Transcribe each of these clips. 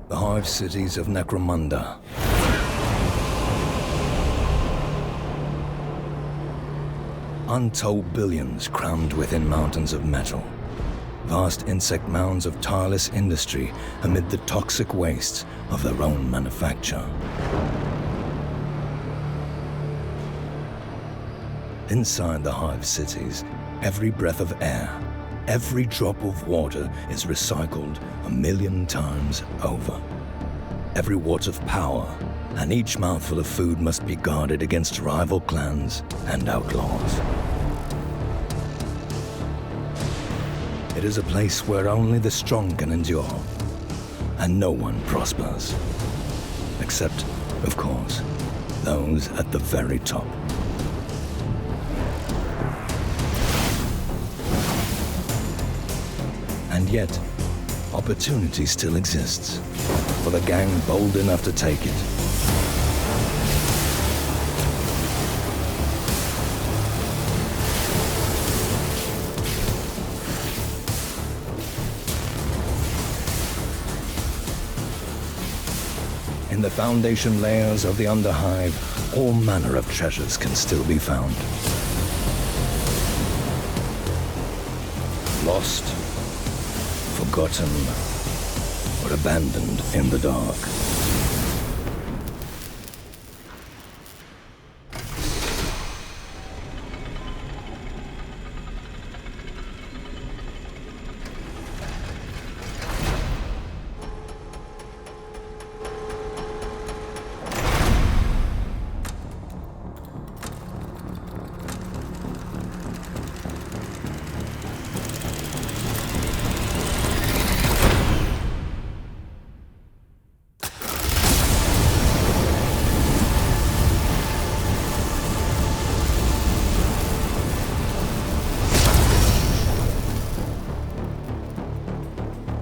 The Hive cities of Necromunda. Untold billions crammed within mountains of metal. Vast insect mounds of tireless industry amid the toxic wastes of their own manufacture. Inside the Hive cities, every breath of air, every drop of water is recycled 1,000,000 times over. Every watt of power and each mouthful of food must be guarded against rival clans and outlaws. It is a place where only the strong can endure, and no one prospers. Except, of course, those at the very top. And yet, opportunity still exists for the gang bold enough to take it. In the foundation layers of the Underhive, all manner of treasures can still be found. Lost, forgotten, or abandoned in the dark.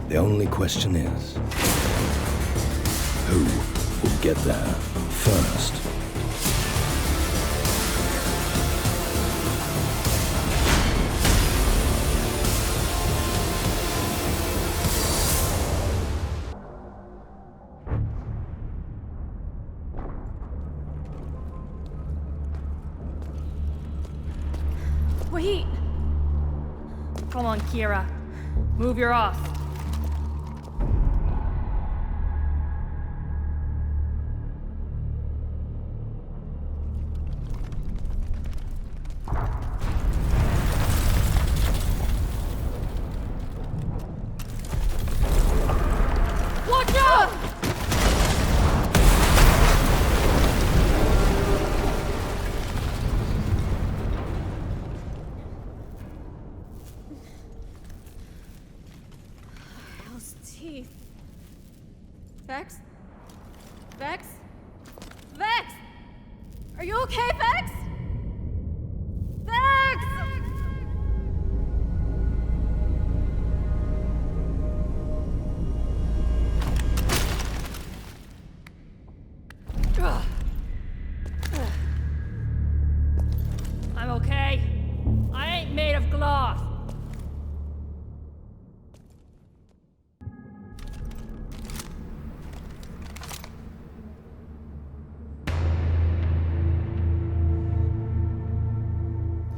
The only question is, who will get there first? Wait! Come on, Kira. Move your off. Vex? Vex? Vex! Are you okay, Vex? Vex! I'm okay. I ain't made of glass.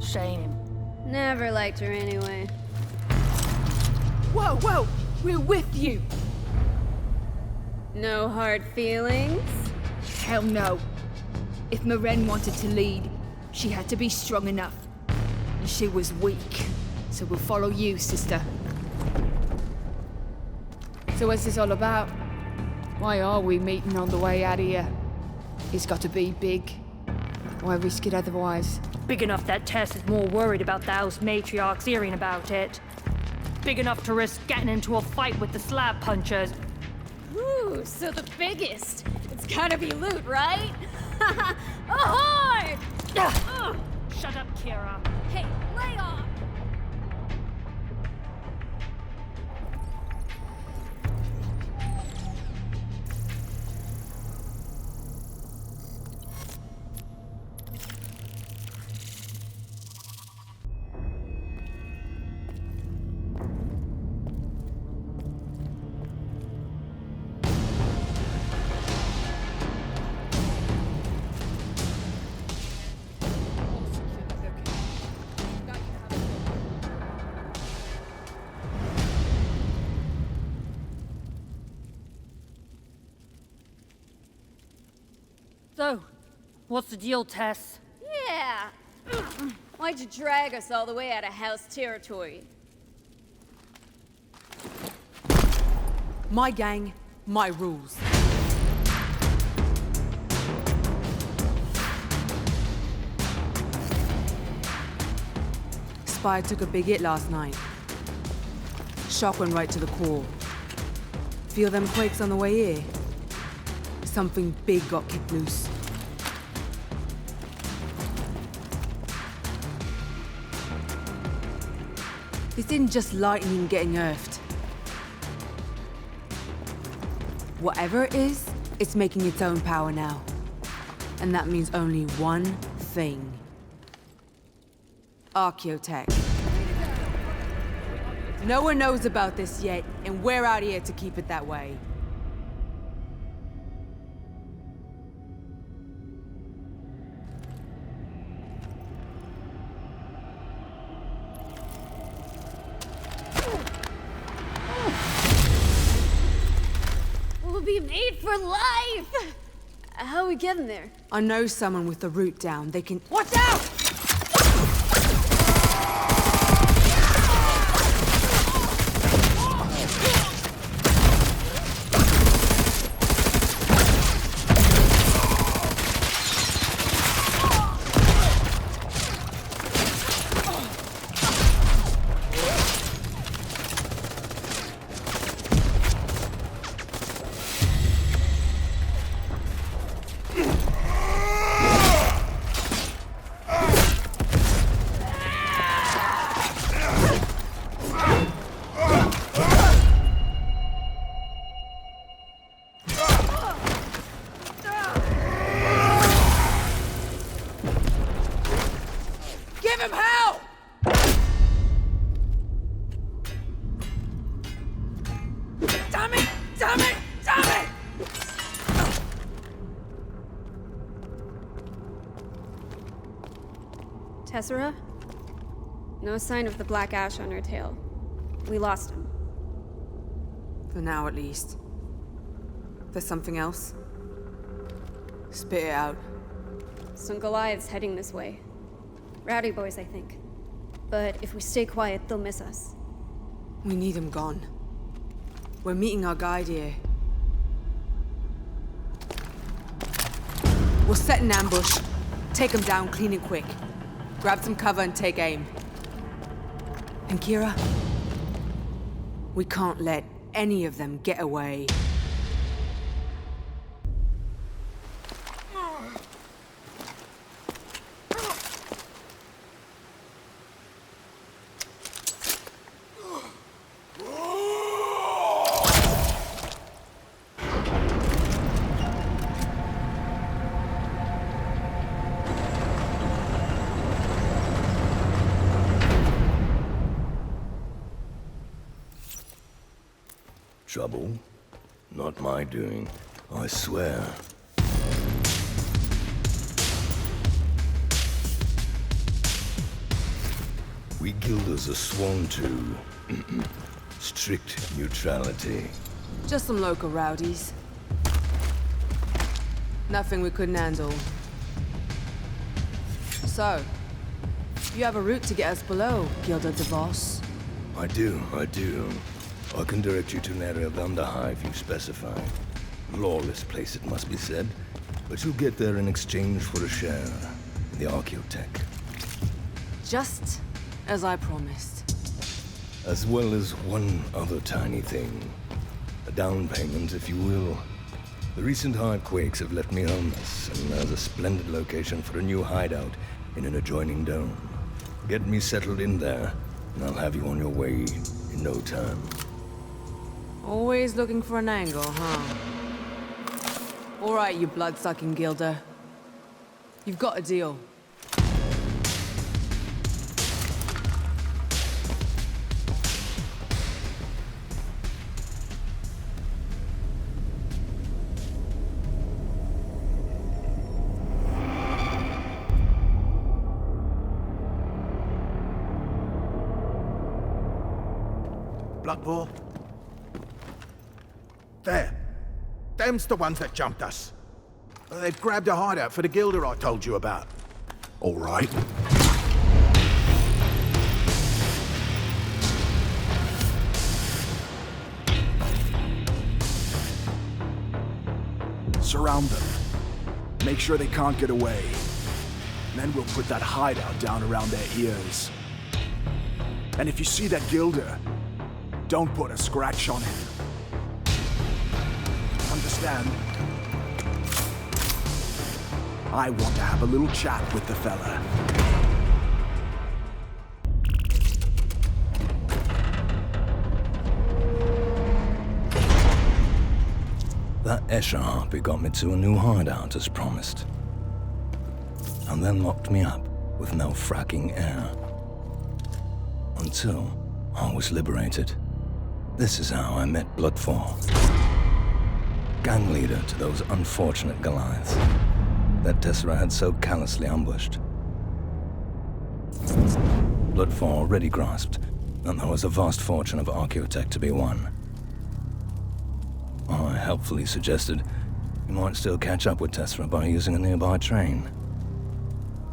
Shame. Never liked her anyway. Whoa, whoa! We're with you! No hard feelings? Hell no. If Maren wanted to lead, she had to be strong enough. And she was weak. So we'll follow you, sister. So what's this all about? Why are we meeting on the way out of here? It's got to be big. Why risk it otherwise? Big enough that Tess is more worried about those matriarchs hearing about it. Big enough to risk getting into a fight with the slab punchers. Ooh, so the biggest. It's gotta be loot, right? Ahoy! Shut up, Kira. Hey, lay off! So, what's the deal, Tess? Yeah. Why'd you drag us all the way out of house territory? My gang, my rules. Spire took a big hit last night. Shock went right to the core. Feel them quakes on the way here? Something big got kicked loose. This isn't just lightning getting earthed. Whatever it is, it's making its own power now. And that means only one thing. Archeotech. No one knows about this yet, and we're out here to keep it that way. We'll be made for life! How are we getting there? I know someone with the route down. They can— Watch out! Give him hell! Damn it! Damn it! Damn it! Tessera? No sign of the black ash on her tail. We lost him. For now, at least. There's something else? Spit it out. Some Goliaths heading this way. Rowdy Bois, I think. But if we stay quiet, they'll miss us. We need him gone. We're meeting our guide here. We'll set an ambush. Take him down clean and quick. Grab some cover and take aim. And Kira? We can't let any of them get away. Trouble? Not my doing, I swear. We Guilders are sworn to strict neutrality. Just some local rowdies. Nothing we couldn't handle. So, you have a route to get us below, Guilder Devos. I do. I can direct you to an area of Underhive you specify. Lawless place, it must be said. But you'll get there in exchange for a share in the Archeotech. Just as I promised. As well as one other tiny thing. A down payment, if you will. The recent Hive quakes have left me homeless, and there's a splendid location for a new hideout in an adjoining dome. Get me settled in there, and I'll have you on your way in no time. Always looking for an angle, huh? All right, you blood-sucking Guilder. You've got a deal. Blutvor? There. Them's the ones that jumped us. They've grabbed a hideout for the Guilder I told you about. All right. Surround them. Make sure they can't get away. And then we'll put that hideout down around their ears. And if you see that Guilder, don't put a scratch on him. Understand? I want to have a little chat with the fella. That Escher harpy got me to a new hideout as promised. And then locked me up with no fracking air. Until I was liberated. This is how I met Blutvor. Gang leader to those unfortunate Goliaths that Tessera had so callously ambushed. Blutvor already grasped that there was a vast fortune of Archeotech to be won. I helpfully suggested he might still catch up with Tessera by using a nearby train.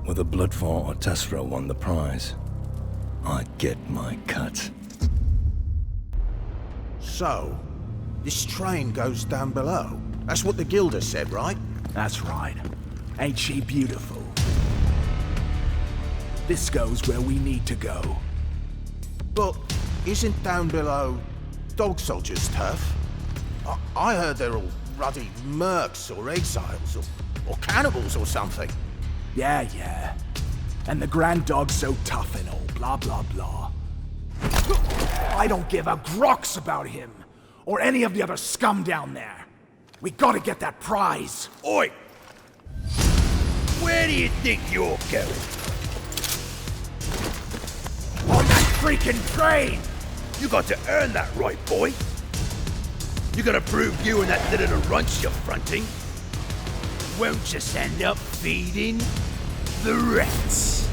Whether Blutvor or Tessera won the prize, I'd get my cut. So, this train goes down below. That's what the Guilder said, right? That's right. Ain't she beautiful? This goes where we need to go. But isn't down below dog soldiers' turf? I heard they're all ruddy mercs or exiles or cannibals or something. Yeah. And the Grand Dog's so tough and all, blah, blah, blah. I don't give a grox about him, or any of the other scum down there. We gotta get that prize. Oi! Where do you think you're going? On that freaking train! You got to earn that right, boy. You gotta prove you and that little runch you're fronting won't just end up feeding the rats.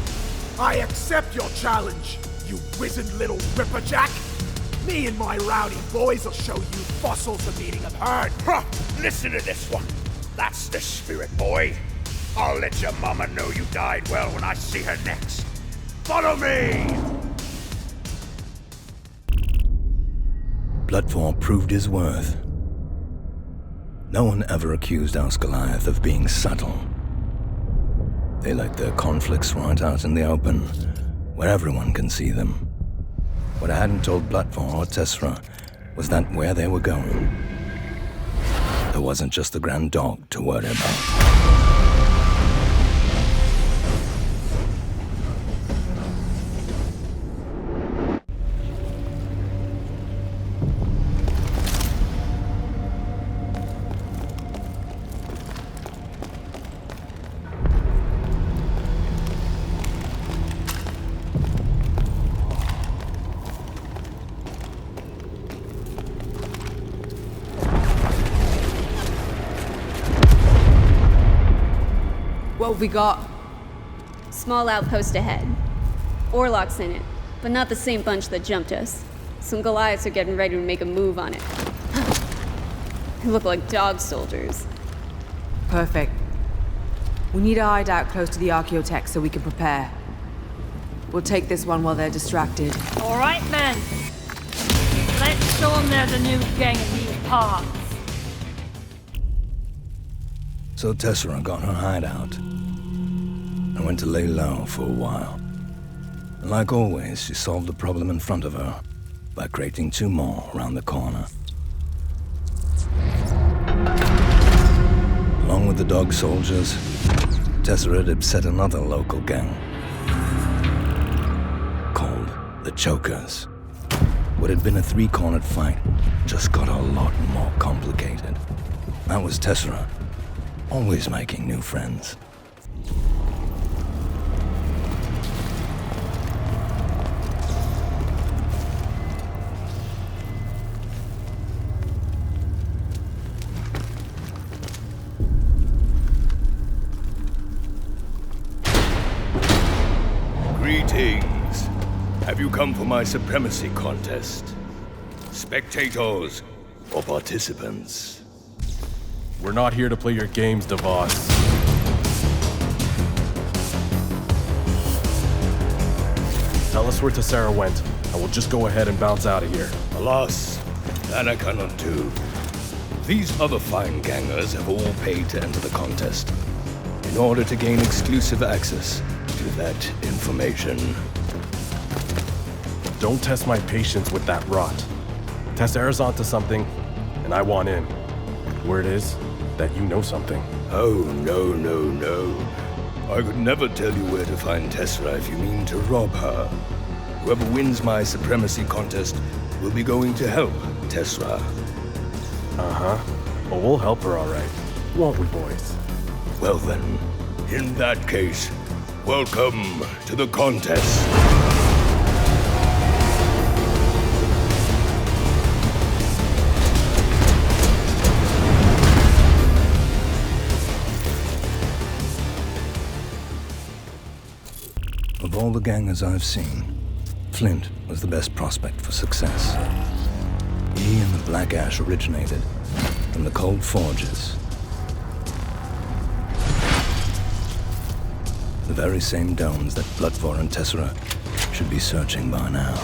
I accept your challenge, you wizened little ripperjack. Me and my rowdy boys will show you fossils of eating a herd. Huh, listen to this one. That's the spirit, boy. I'll let your mama know you died well when I see her next. Follow me! Blutvor proved his worth. No one ever accused House Goliath of being subtle. They let their conflicts right out in the open, where everyone can see them. What I hadn't told Blutvor or Tessera was that where they were going, there wasn't just the Grand Dog to worry about. What have we got? Small outpost ahead. Orlocks in it, but not the same bunch that jumped us. Some Goliaths are getting ready to make a move on it. They look like dog soldiers. Perfect. We need a hideout close to the Archeotech so we can prepare. We'll take this one while they're distracted. All right, men. Let's show them there's a new gang in these parts. So Tessera got her hideout and went to lay low for a while. And like always, she solved the problem in front of her by creating two more around the corner. Along with the dog soldiers, Tessera had upset another local gang called the Chokers. What had been a three-cornered fight just got a lot more complicated. That was Tessera, always making new friends. Greetings. Have you come for my supremacy contest? Spectators or participants? We're not here to play your games, Devos. Tell us where Tessera went, and we'll just go ahead and bounce out of here. Alas, that I cannot do. These other fine gangers have all paid to enter the contest in order to gain exclusive access to that information. Don't test my patience with that rot. Tessera's onto something, and I want in. Word is that you know something. Oh, no. I could never tell you where to find Tessera if you mean to rob her. Whoever wins my supremacy contest will be going to help Tessera. Uh-huh. Well, we'll help her all right. Won't we, boys? Well then, in that case, welcome to the contest. Of all the gangers I've seen, Flint was the best prospect for success. He and the Black Ash originated from the Cold Forges. The very same domes that Blutvor and Tessera should be searching by now.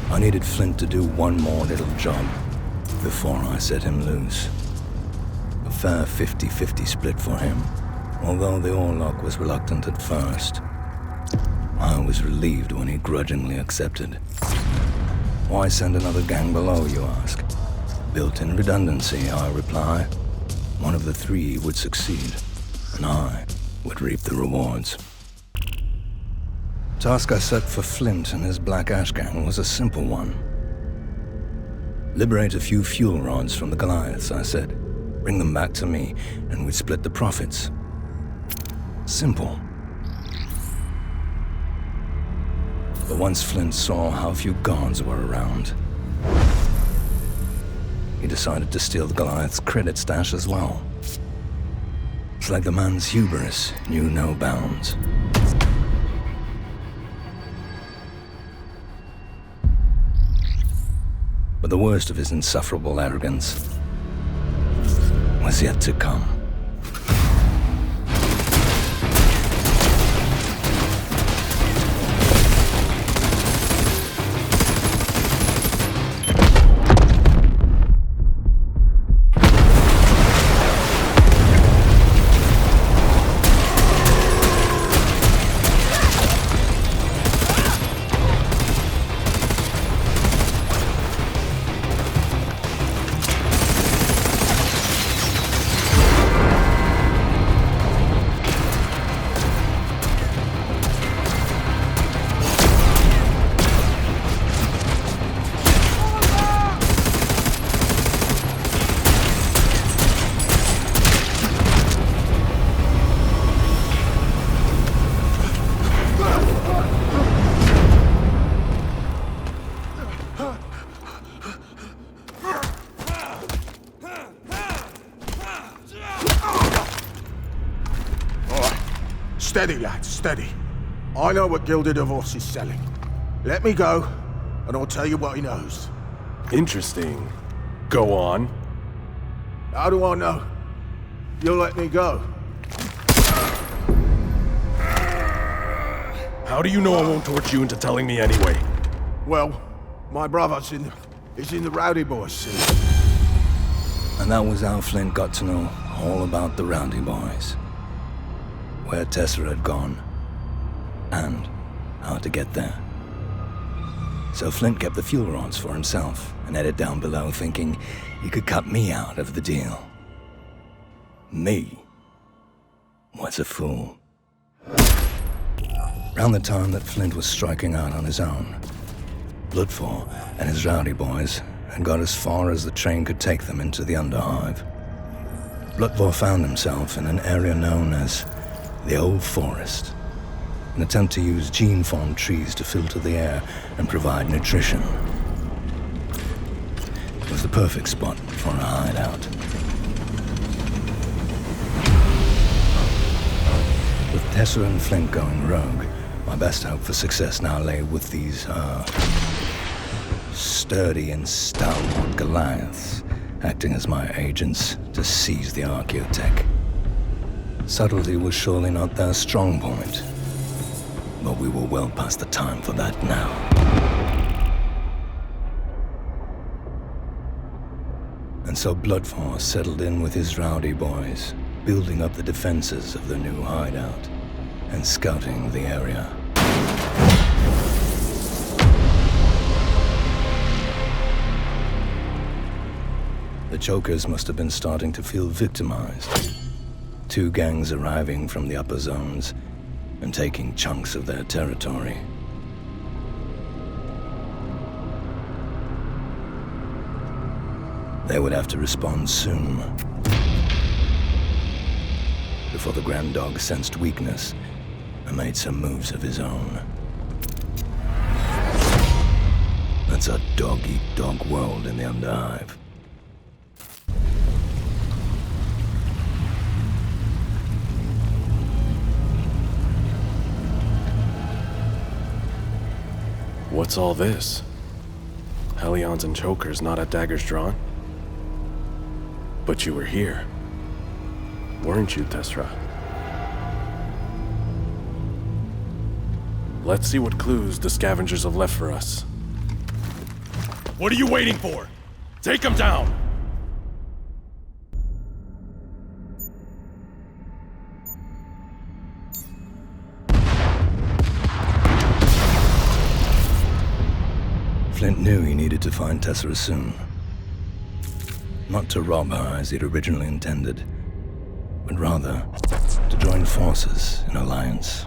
I needed Flint to do one more little job before I set him loose. A fair 50-50 split for him, although the Orlok was reluctant at first. I was relieved when he grudgingly accepted. Why send another gang below, you ask? Built-in redundancy, I reply. One of the three would succeed, and I would reap the rewards. Task I set for Flint and his Black Ash gang was a simple one. Liberate a few fuel rods from the Goliaths, I said. Bring them back to me, and we'd split the profits. Simple. But once Flint saw how few guards were around, he decided to steal the Goliath's credit stash as well. It's like the man's hubris knew no bounds. But the worst of his insufferable arrogance was yet to come. Steady, lads, steady. I know what Guilder Devos is selling. Let me go, and I'll tell you what he knows. Interesting. Go on. How do I know? You'll let me go. How do you know I won't torture you into telling me anyway? Well, my brother's in the Rowdy Bois scene. And that was how Flint got to know all about the Rowdy Bois. Where Tessera had gone, and how to get there. So Flint kept the fuel rods for himself and headed down below thinking he could cut me out of the deal. Me was a fool. Around the time that Flint was striking out on his own, Blutvor and his Rowdy Bois had got as far as the train could take them into the Underhive. Blutvor found himself in an area known as the Old Forest, an attempt to use gene-formed trees to filter the air and provide nutrition. It was the perfect spot for a hideout. With Tessera and Flint going rogue, my best hope for success now lay with these, sturdy and stalwart Goliaths acting as my agents to seize the Archeotech. Subtlety was surely not their strong point, but we were well past the time for that now. And so Blutvor settled in with his Rowdy Bois, building up the defenses of the new hideout and scouting the area. The Chokers must have been starting to feel victimized. 2 gangs arriving from the upper zones and taking chunks of their territory. They would have to respond soon. Before the Grand Dog sensed weakness and made some moves of his own. That's a dog-eat-dog world in the Underhive. What's all this? Hellions and Chokers not at daggers drawn? But you were here, weren't you, Tessera? Let's see what clues the scavengers have left for us. What are you waiting for? Take them down! Flint knew he needed to find Tessera soon. Not to rob her as he'd originally intended, but rather to join forces in alliance.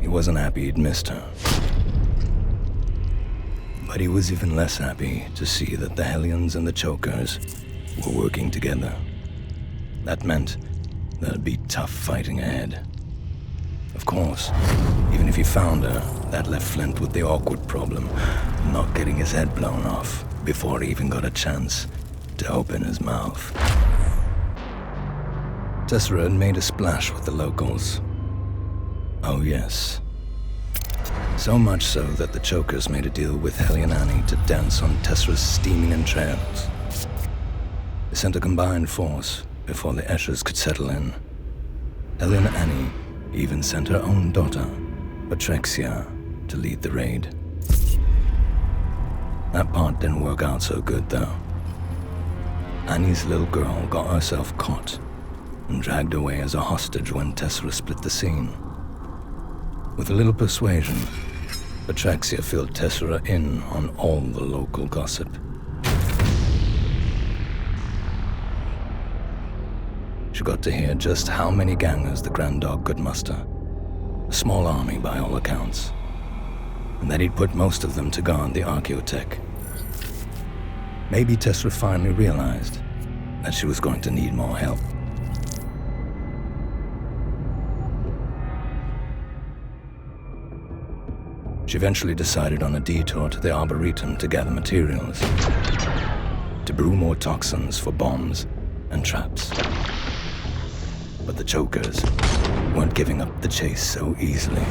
He wasn't happy he'd missed her. But he was even less happy to see that the Hellions and the Chokers were working together. That meant there'd be tough fighting ahead. Of course, even if he found her, that left Flint with the awkward problem of not getting his head blown off before he even got a chance to open his mouth. Tessera had made a splash with the locals. Oh yes. So much so that the Chokers made a deal with Hellion Annie to dance on Tessera's steaming entrails. They sent a combined force before the Eschers could settle in. Hellion Annie even sent her own daughter, Atrexia, to lead the raid. That part didn't work out so good, though. Annie's little girl got herself caught and dragged away as a hostage when Tessera split the scene. With a little persuasion, Atrexia filled Tessera in on all the local gossip. She got to hear just how many gangers the Grand Dog could muster. A small army by all accounts. And that he'd put most of them to guard the Archeotech. Maybe Tessera finally realized that she was going to need more help. She eventually decided on a detour to the Arboretum to gather materials. To brew more toxins for bombs and traps. But the Chokers weren't giving up the chase so easily.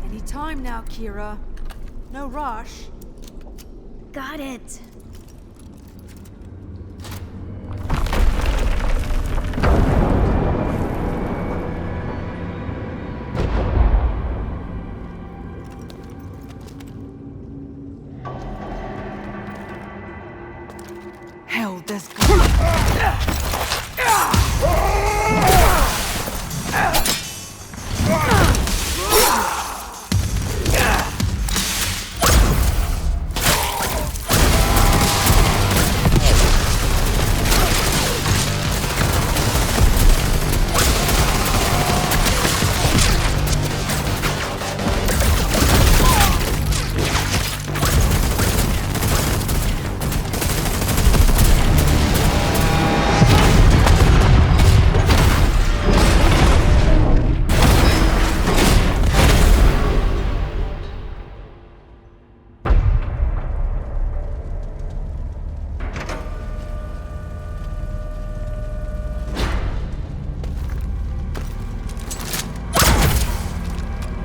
Any time now, Kira. No rush. Got it. Hell, there's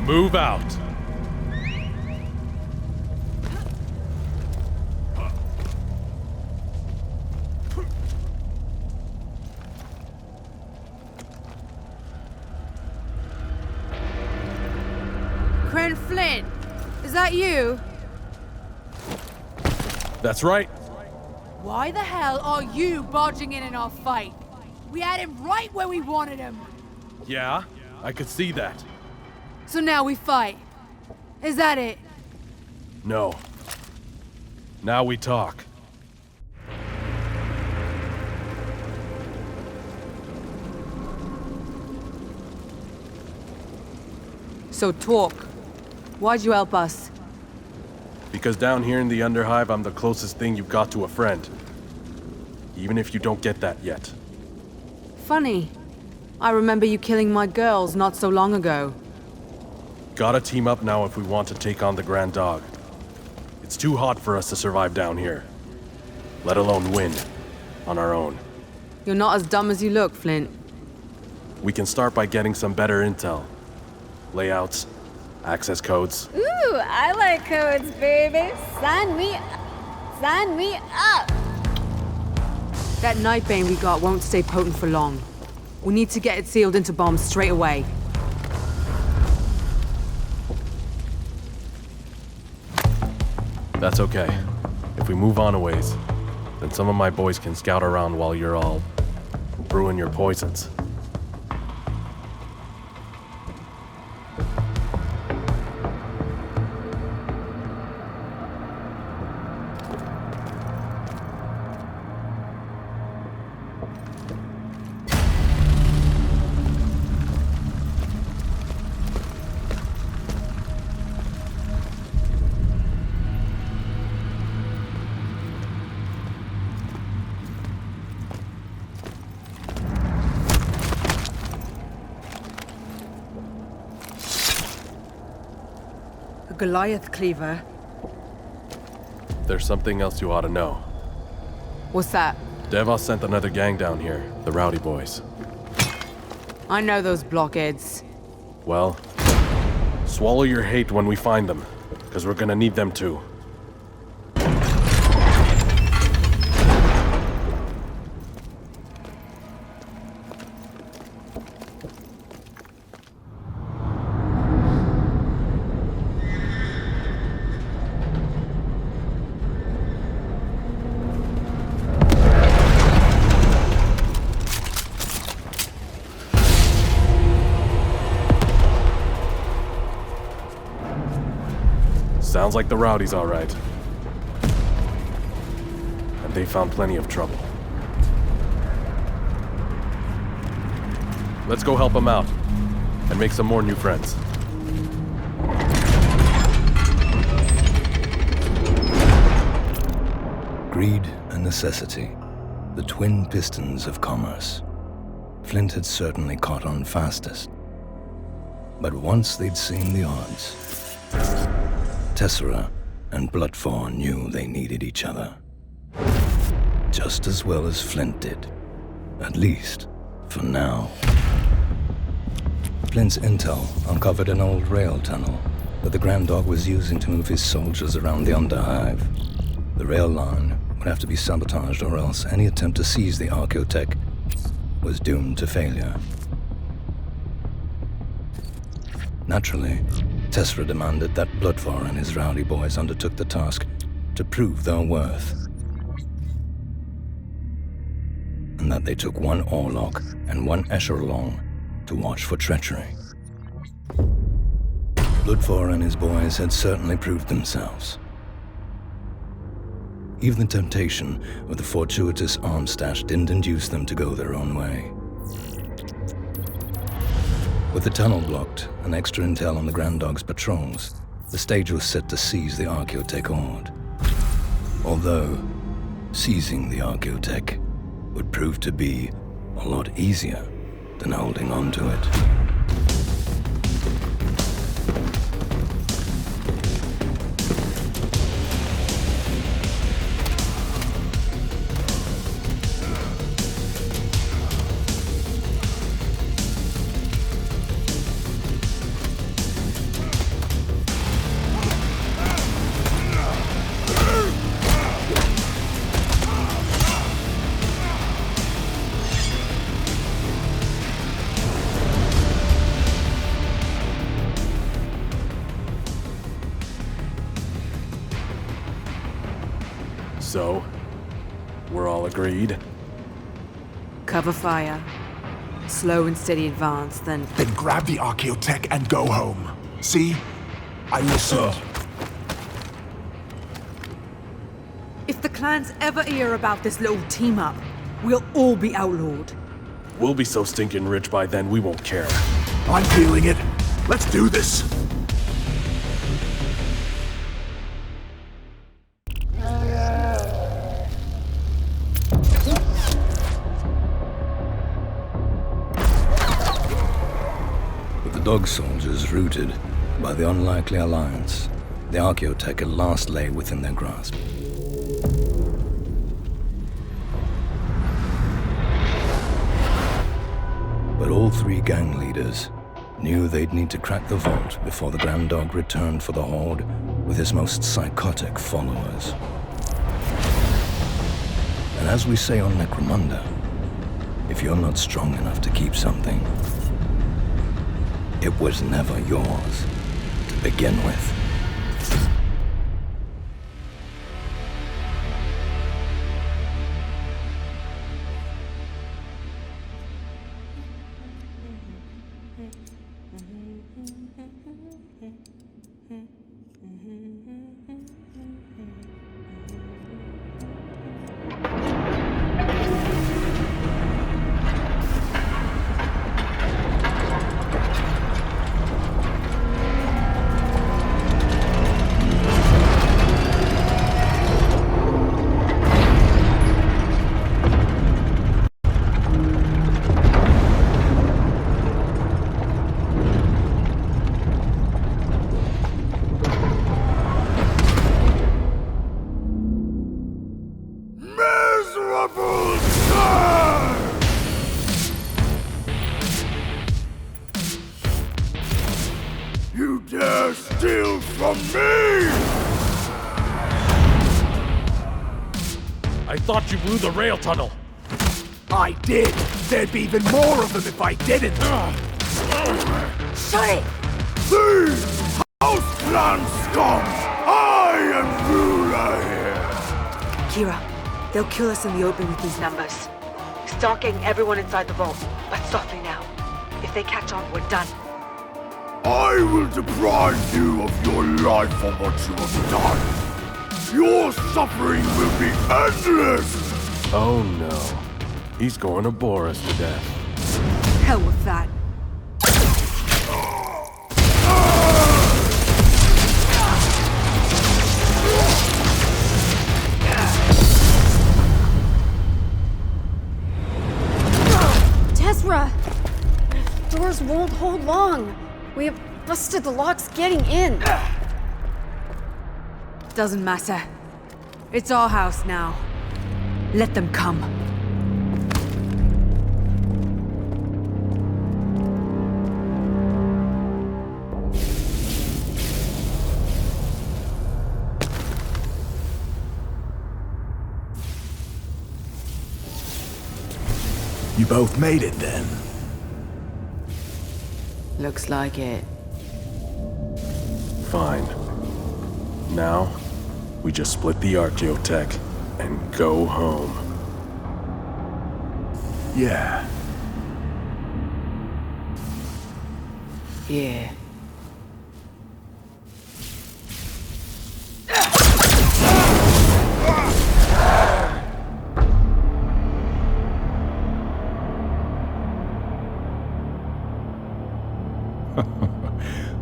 Move out. Flint, is that you? That's right. Why the hell are you barging in our fight? We had him right where we wanted him. Yeah, I could see that. So now we fight. Is that it? No. Now we talk. So talk. Why'd you help us? Because down here in the Underhive, I'm the closest thing you've got to a friend. Even if you don't get that yet. Funny. I remember you killing my girls not so long ago. Gotta team up now if we want to take on the Grand Dog. It's too hot for us to survive down here. Let alone win. On our own. You're not as dumb as you look, Flint. We can start by getting some better intel. Layouts, access codes. Ooh, I like codes, baby. Sign me up. That Nightbane we got won't stay potent for long. We need to get it sealed into bombs straight away. That's okay. If we move on a ways, then some of my boys can scout around while you're all brewing your poisons. Goliath cleaver. There's something else you ought to know. What's that? Devos sent another gang down here, the Rowdy Bois. I know those blockheads. Well, swallow your hate when we find them, because we're gonna need them too. Sounds like the Rowdies, all right. And they found plenty of trouble. Let's go help them out, and make some more new friends. Greed and necessity, the twin pistons of commerce. Flint had certainly caught on fastest. But once they'd seen the odds, Tessera and Blutvor knew they needed each other. Just as well as Flint did. At least, for now. Flint's intel uncovered an old rail tunnel that the Grand Dog was using to move his soldiers around the Underhive. The rail line would have to be sabotaged, or else any attempt to seize the Archeotech was doomed to failure. Naturally, Tessera demanded that Blutvor and his Rowdy Bois undertook the task to prove their worth. And that they took one Orlok and one Escher along to watch for treachery. Blutvor and his boys had certainly proved themselves. Even the temptation of the fortuitous arms stash didn't induce them to go their own way. With the tunnel blocked and extra intel on the Grand Dog's patrols, the stage was set to seize the Archeotech Horde. Although, seizing the Archeotech would prove to be a lot easier than holding on to it. So, we're all agreed? Cover fire. Slow and steady advance, then... Then grab the Archeotech and go home. See? I listened. If the clans ever hear about this little team-up, we'll all be outlawed. We'll be so stinking rich by then we won't care. I'm feeling it. Let's do this. With the dog soldiers routed by the unlikely alliance, the Archeotech at last lay within their grasp. But all three gang leaders knew they'd need to crack the vault before the Grand Dog returned for the Horde with his most psychotic followers. And as we say on Necromunda, if you're not strong enough to keep something, it was never yours to begin with. I thought you blew the rail tunnel. I did. There'd be even more of them if I didn't. Shut it! These house clan scum! I am ruler here! Kira, they'll kill us in the open with these numbers. Start getting everyone inside the vault, but softly now. If they catch on, we're done. I will deprive you of your life for what you have done. Your suffering will be endless! Oh no. He's going to bore us to death. Hell with that. Tessera! Doors won't hold long. We have busted the locks getting in. Doesn't matter. It's our house now. Let them come. You both made it then? Looks like it. Fine. Now, we just split the Archeotech and go home. Yeah. Yeah.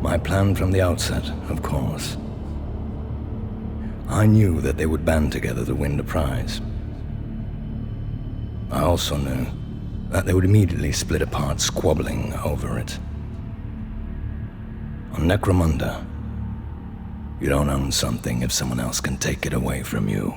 My plan from the outset, of course. I knew that they would band together to win the prize. I also knew that they would immediately split apart, squabbling over it. On Necromunda, you don't own something if someone else can take it away from you.